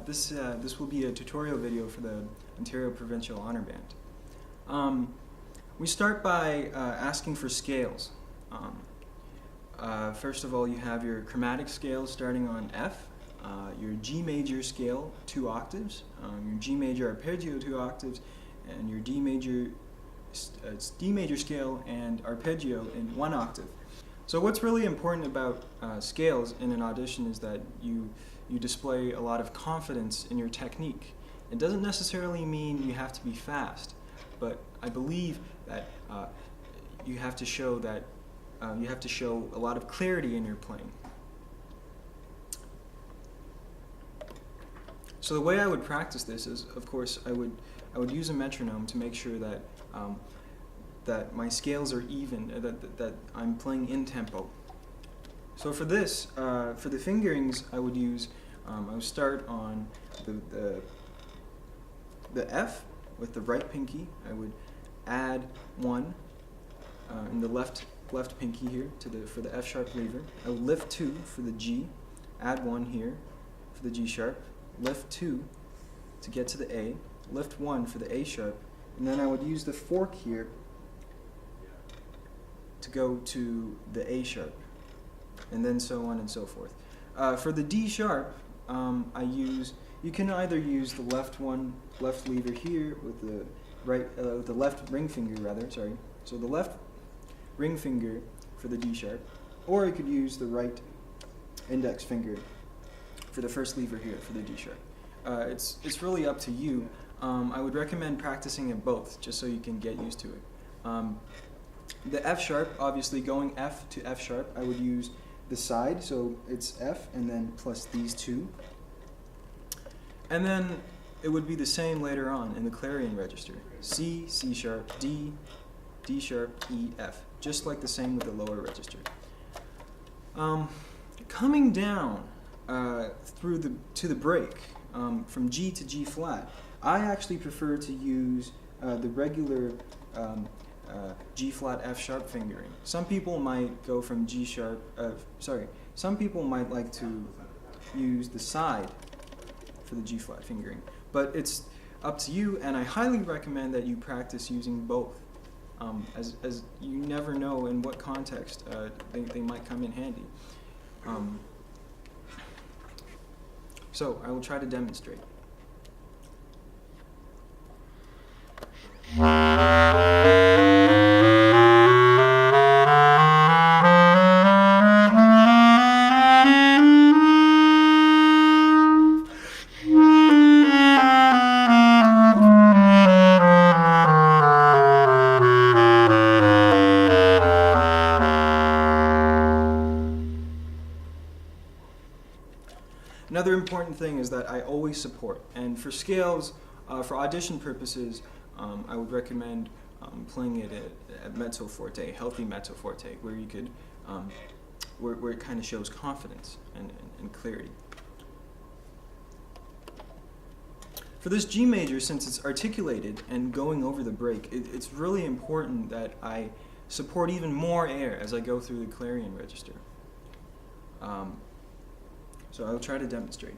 this will be a tutorial video for the Ontario Provincial Honor Band. We start by asking for scales. First of all, you have your chromatic scale starting on F, your G major scale 2 octaves, your G major arpeggio 2 octaves, and your D major scale and arpeggio in 1 octave. So what's really important about scales in an audition is that you display a lot of confidence in your technique. It doesn't necessarily mean you have to be fast, but I believe that you have to show a lot of clarity in your playing. So the way I would practice this is, of course, I would use a metronome to make sure that that my scales are even, that I'm playing in tempo. So for this, for the fingerings, I would use, I would start on the F with the right pinky. I would add 1 in the left pinky here for the F sharp lever. I would lift 2 for the G, add 1 here for the G sharp, lift 2 to get to the A, lift 1 for the A sharp, and then I would use the fork here to go to the A sharp, and then so on and so forth. For the D sharp, you can either use the left lever here with the the left ring finger rather, sorry. So the left ring finger for the D sharp, or you could use the right index finger for the first lever here for the D sharp. It's really up to you. I would recommend practicing it both, just so you can get used to it. The F sharp, obviously going F to F sharp, I would use the side, so it's F and then plus these 2. And then it would be the same later on in the clarion register. C, C sharp, D, D sharp, E, F, just like the same with the lower register. Coming down to the break, from G to G flat, I actually prefer to use the regular G flat F sharp fingering. Some people might go from G sharp, some people might like to use the side for the G flat fingering, but it's up to you, and I highly recommend that you practice using both, as you never know in what context they might come in handy. So I will try to demonstrate. Another important thing is that I always support, and for scales, for audition purposes, I would recommend playing it at mezzo forte, healthy mezzo forte, where you could, where it kind of shows confidence and clarity. For this G major, since it's articulated and going over the break, it's really important that I support even more air as I go through the clarion register. So I'll try to demonstrate.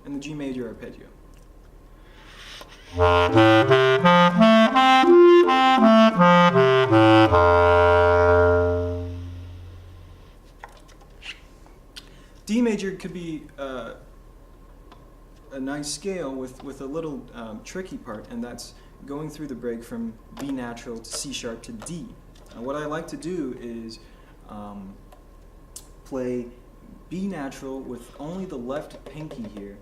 And the G major arpeggio. D major could be a nice scale with a little tricky part, and that's going through the break from B natural to C sharp to D. What I like to do is play B natural with only the left pinky here,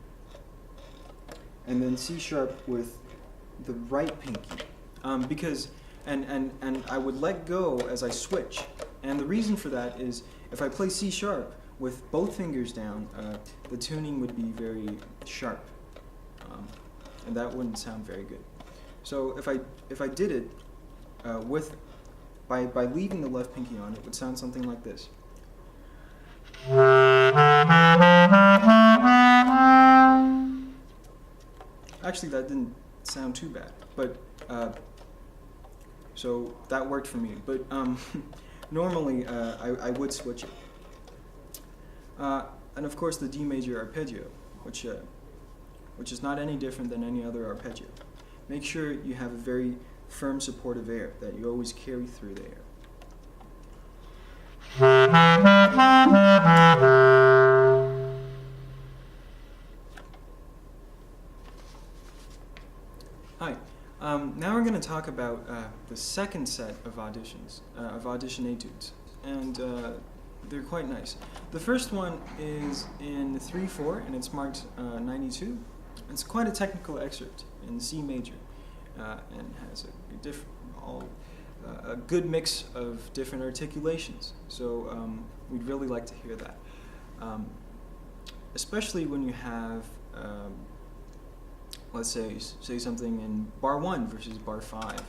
and then C sharp with the right pinky, because and I would let go as I switch, and the reason for that is if I play C sharp with both fingers down, the tuning would be very sharp, and that wouldn't sound very good. So if I did it by leaving the left pinky on, it would sound something like this. actually that didn't sound too bad, but so that worked for me. But normally I would switch it. And of course the D major arpeggio, which is not any different than any other arpeggio. Make sure you have a very firm supportive air that you always carry through the air. Hi. Now we're going to talk about the second set of auditions, of audition etudes, and they're quite nice. The first one is in 3/4, and it's marked 92. It's quite a technical excerpt in C major, and has a good mix of different articulations. So we'd really like to hear that, especially when you have, let's say something in bar 1 versus bar 5.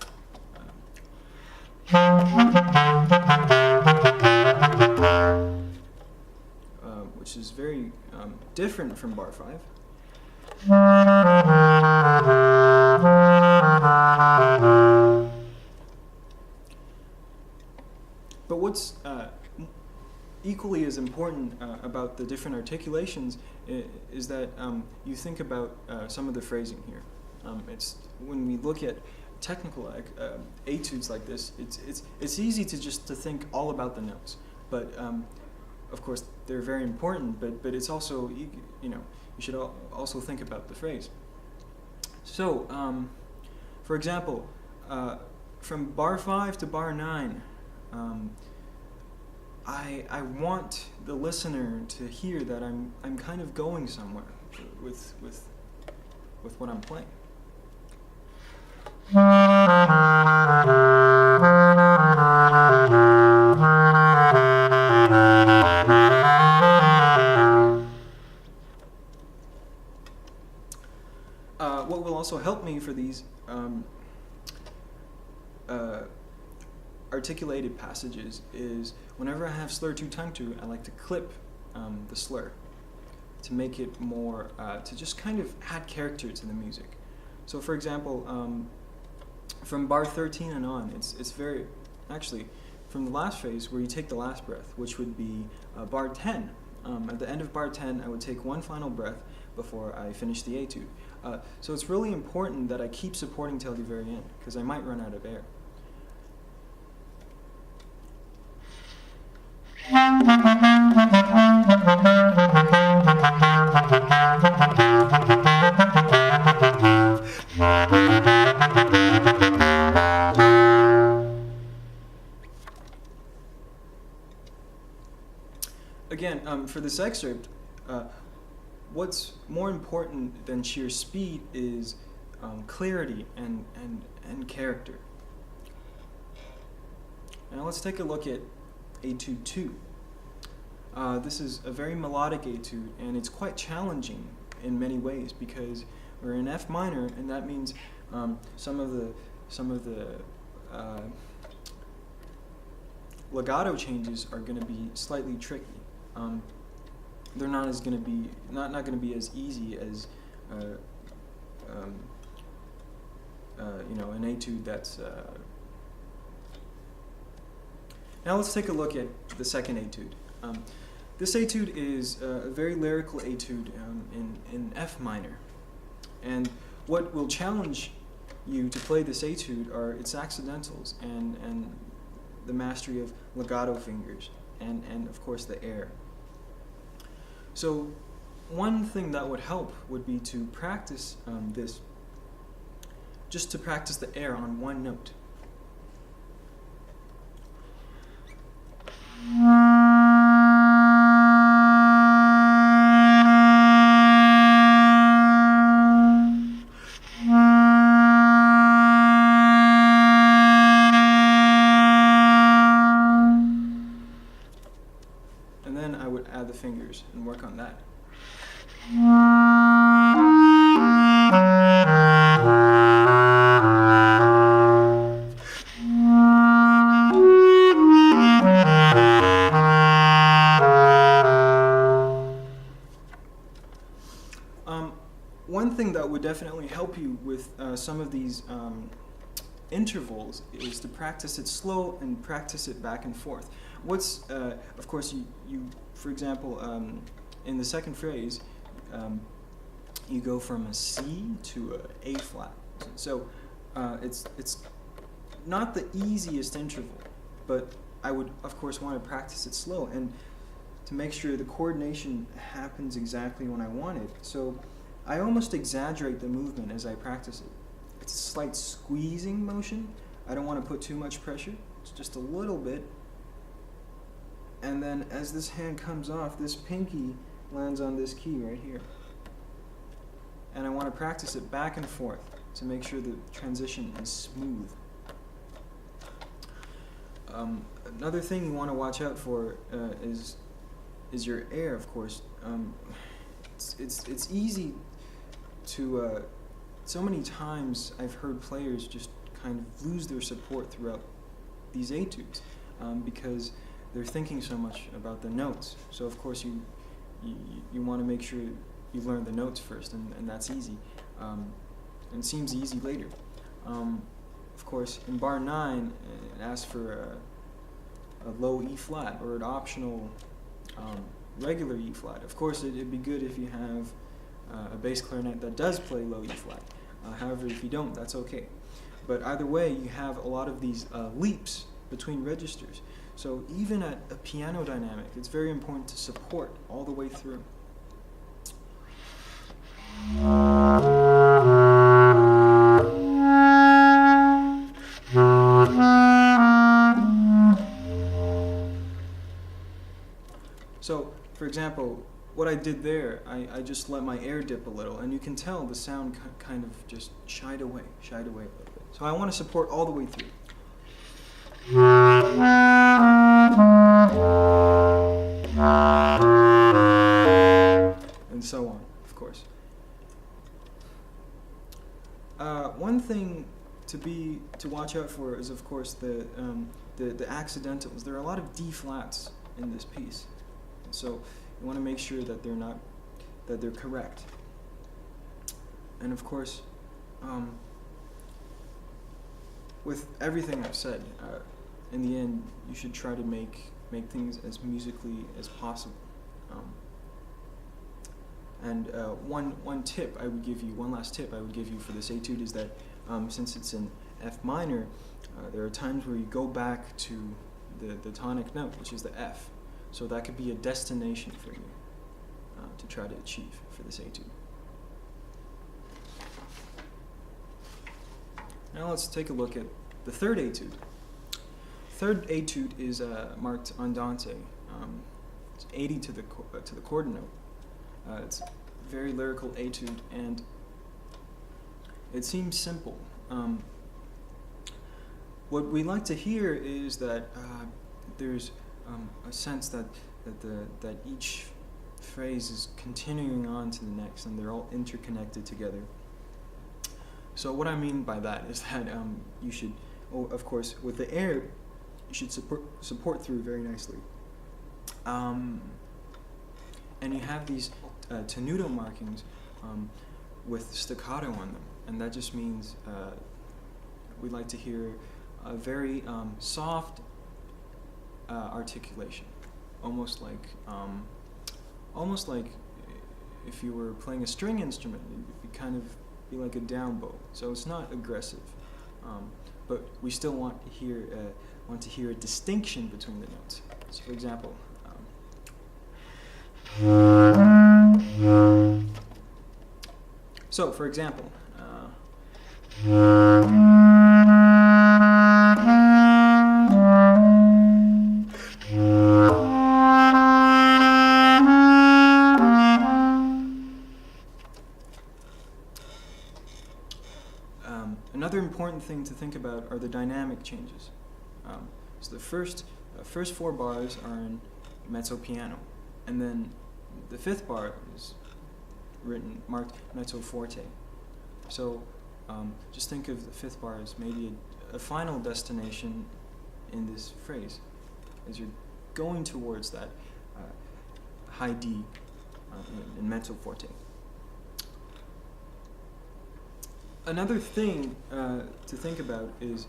Which is very different from bar 5. But what's equally as important about the different articulations is that you think about some of the phrasing here. It's when we look at technical etudes like this, it's easy to think all about the notes, but of course they're very important. But it's also you should also think about the phrase. So, for example, from bar 5 to bar 9. I want the listener to hear that I'm kind of going somewhere with what I'm playing. What will also help me for these articulated passages is whenever I have slur 2 tongue 2, I like to clip the slur to make it more, to just kind of add character to the music. So for example, from bar 13 and on, it's very, actually, from the last phrase where you take the last breath, which would be bar 10. At the end of bar 10, I would take one final breath before I finish the etude. So it's really important that I keep supporting till the very end, because I might run out of air. Again, for this excerpt, what's more important than sheer speed is clarity and character. Now let's take a look at Etude 2. This is a very melodic etude, and it's quite challenging in many ways because we're in F minor, and that means some of the legato changes are going to be slightly tricky. They're not going to be as easy as an etude that's. Now let's take a look at the second etude. This etude is a very lyrical etude in F minor, and what will challenge you to play this etude are its accidentals and the mastery of legato fingers and of course the air. So one thing that would help would be to practice just to practice the air on one note. And then I would add the fingers and work on that. one thing that would definitely help you with some of these intervals is to practice it slow and practice it back and forth. What's, of course, you for example, in the second phrase, you go from a C to a flat. So it's not the easiest interval, but I would, of course, want to practice it slow and to make sure the coordination happens exactly when I want it. So I almost exaggerate the movement as I practice it. It's a slight squeezing motion. I don't want to put too much pressure. It's just a little bit. And then as this hand comes off, this pinky lands on this key right here. And I want to practice it back and forth to make sure the transition is smooth. Another thing you want to watch out for is your air, of course. It's easy to so many times I've heard players just kind of lose their support throughout these etudes because they're thinking so much about the notes. So of course you want to make sure you learn the notes first, and that's easy. And seems easy later. Of course, in bar 9, it asks for a low E flat or an optional regular E flat. Of course, it'd be good if you have a bass clarinet that does play low E flat. However, if you don't, that's okay. But either way, you have a lot of these leaps between registers. So even at a piano dynamic, it's very important to support all the way through. So, for example, what I did there, I just let my air dip a little, and you can tell the sound kind of just shied away a little bit. So I want to support all the way through. And so on, of course. One thing to watch out for is, of course, the accidentals. There are a lot of D flats in this piece, so you want to make sure that they're correct. And of course, with everything I've said, in the end, you should try to make things as musically as possible. And one last tip I would give you for this etude is that since it's in F minor, there are times where you go back to the tonic note, which is the F. So that could be a destination for you to try to achieve for this etude. Now let's take a look at the third etude. Third etude is marked andante. It's 80 to the chord note. It's a very lyrical etude, and it seems simple. What we like to hear is that there's a sense that each phrase is continuing on to the next, and they're all interconnected together. So what I mean by that is that you should, of course, with the air, you should support through very nicely. And you have these tenuto markings with staccato on them, and that just means we like to hear a very soft articulation, almost like if you were playing a string instrument, it'd kind of be like a down bow. So it's not aggressive, but we still want to hear a distinction between the notes. So, for example. Another important thing to think about are the dynamic changes. So the first 4 bars are in mezzo piano, and then the 5th bar is marked mezzo forte. So just think of the 5th bar as maybe a final destination in this phrase, as you're going towards that high D in mezzo forte. Another thing to think about is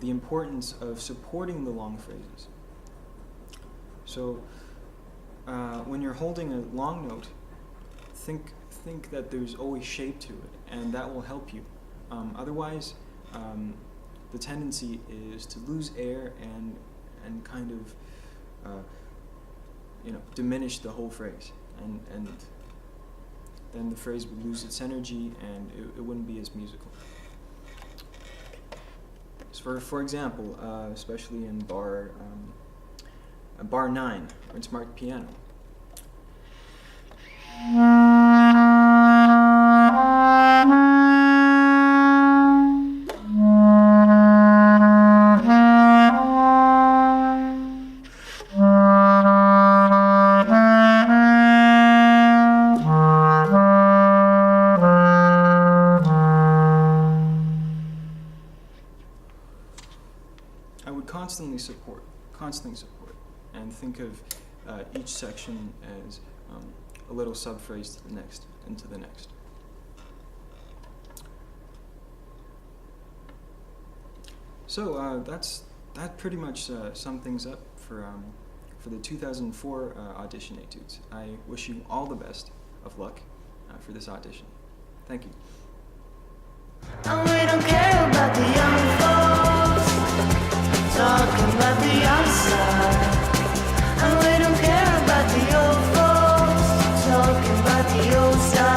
the importance of supporting the long phrases. So when you're holding a long note, think that there's always shape to it, and that will help you. Otherwise, the tendency is to lose air and kind of diminish the whole phrase, and then the phrase would lose its energy and it wouldn't be as musical. So for example, especially in bar 9, where it's marked piano. I would constantly support, and think of each section as a little subphrase to the next, and to the next. So that pretty much sums things up for the 2004 audition etudes. I wish you all the best of luck for this audition. Thank you. And we don't care about the